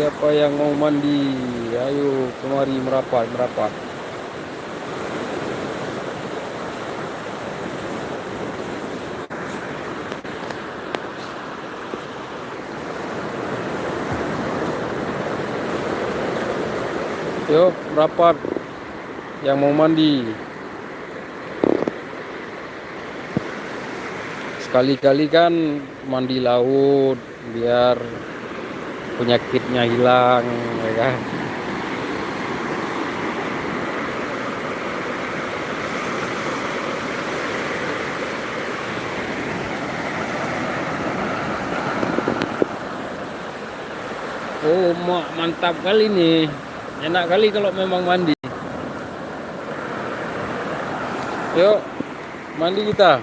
siapa yang mau mandi? Ayo kemari merapat, merapat. Yuk merapat yang mau mandi. Sekali-kali kan mandi laut biar penyakitnya hilang, ya kan? Oh, mantap kali nih. Enak kali kalau memang mandi. Yuk, mandi kita.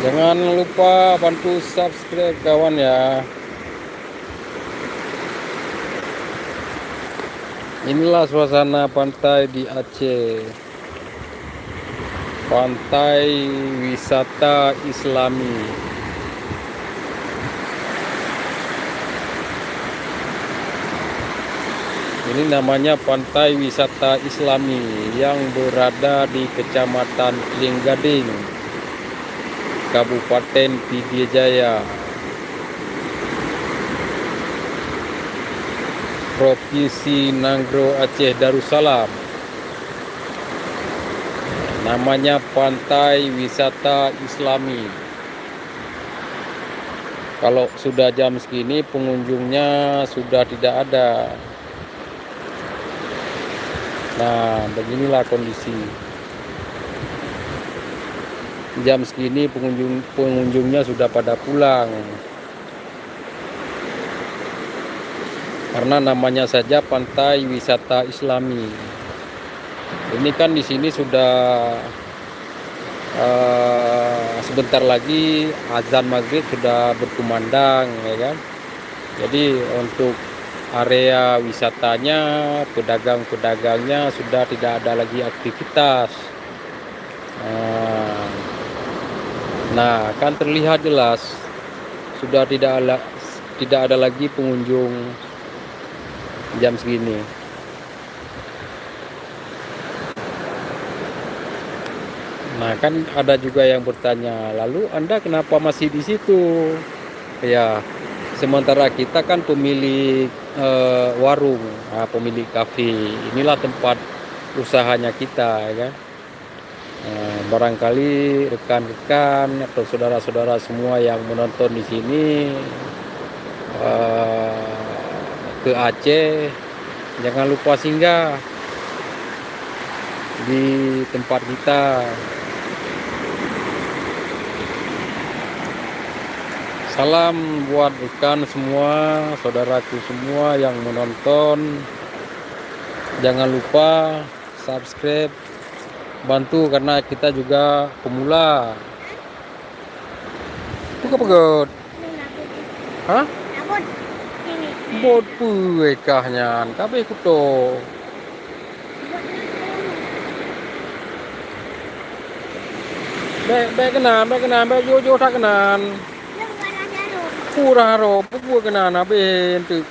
Jangan lupa bantu subscribe kawan ya. Inilah suasana pantai di Aceh. Pantai wisata Islami. Ini namanya Pantai Wisata Islami yang berada di Kecamatan Kiling Gading, Kabupaten Pidie Jaya, Provinsi Nanggro Aceh Darussalam. Namanya Pantai Wisata Islami. Kalau sudah jam segini pengunjungnya sudah tidak ada. Nah, beginilah kondisi. Jam segini pengunjungnya sudah pada pulang. Karena namanya saja Pantai Wisata Islami. Ini kan di sini sudah sebentar lagi azan maghrib sudah berkumandang, ya kan. Jadi untuk area wisatanya, pedagang-pedagangnya sudah tidak ada lagi aktivitas. Nah, kan terlihat jelas sudah tidak ada lagi pengunjung jam segini. Nah, kan ada juga yang bertanya, lalu Anda kenapa masih di situ? Ya, sementara kita kan pemilik warung, pemilik kafe. Inilah tempat usahanya kita, ya kan. Barangkali rekan-rekan atau saudara-saudara semua yang menonton di sini ke Aceh, jangan lupa singgah di tempat kita. Salam buat rekan semua, saudaraku semua yang menonton. Jangan lupa subscribe, bantu karena kita juga pemula. Itu kepegot. Hah? bot puekahnya kabeh kuto. Be kenan, be jo tak kenan. Pura ro, pu kenan abe entu.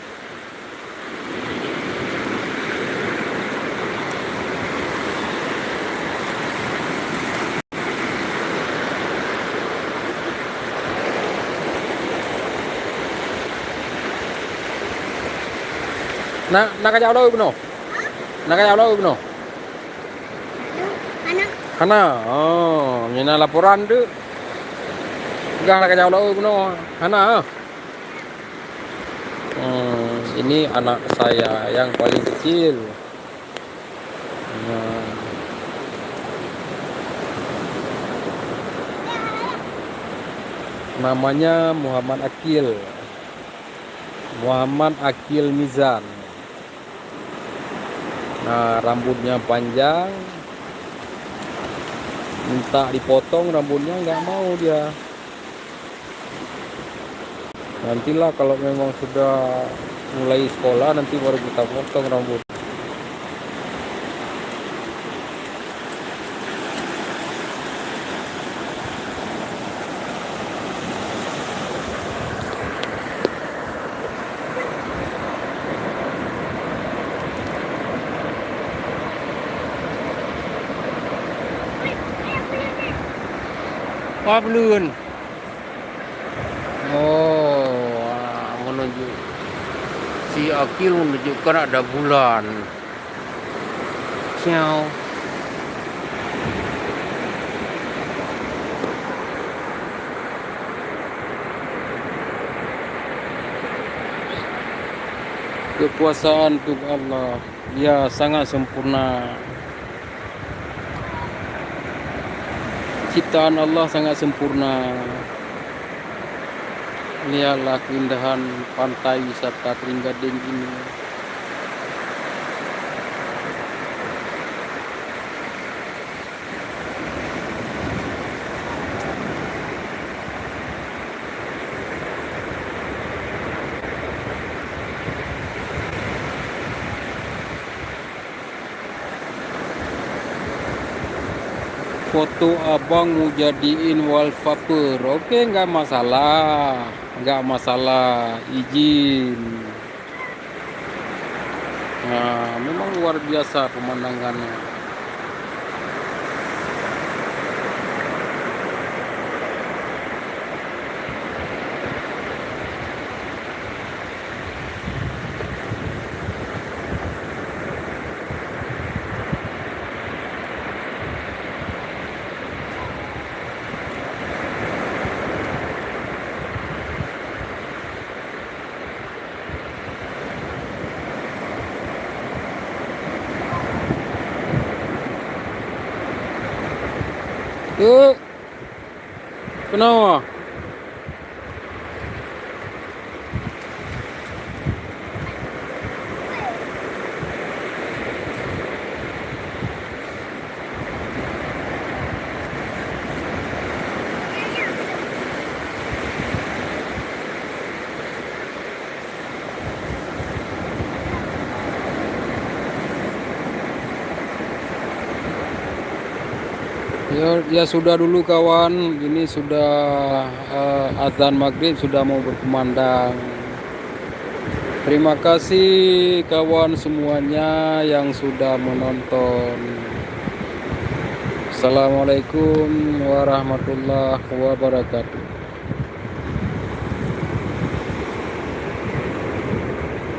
Nak kajak đâu kuno? Nak kajak đâu kuno? Kana, oh, mina laporan tu. Enggak nak kajak đâu kuno. Kana. Ini anak saya yang paling kecil. Nah, namanya Muhammad Akil. Muhammad Akil Mizan. Nah, rambutnya panjang, minta dipotong rambutnya, nggak mau dia. Nantilah kalau memang sudah mulai sekolah, nanti baru kita potong rambut. Belum. Oh, menunjuk si Akil menunjukkan ada bulan. Ciao. Kekuasaan untuk Allah, ya sangat sempurna. Ciptaan Allah sangat sempurna. Lihatlah keindahan pantai wisata Trenggalek ini. Foto abang mau jadiin wallpaper. Oke, nggak masalah, izin. Nah, memang luar biasa pemandangannya. Tuh, kenapa? Ya sudah dulu kawan, ini sudah azan maghrib sudah mau berkumandang. Terima kasih kawan semuanya yang sudah menonton. Assalamualaikum warahmatullahi wabarakatuh.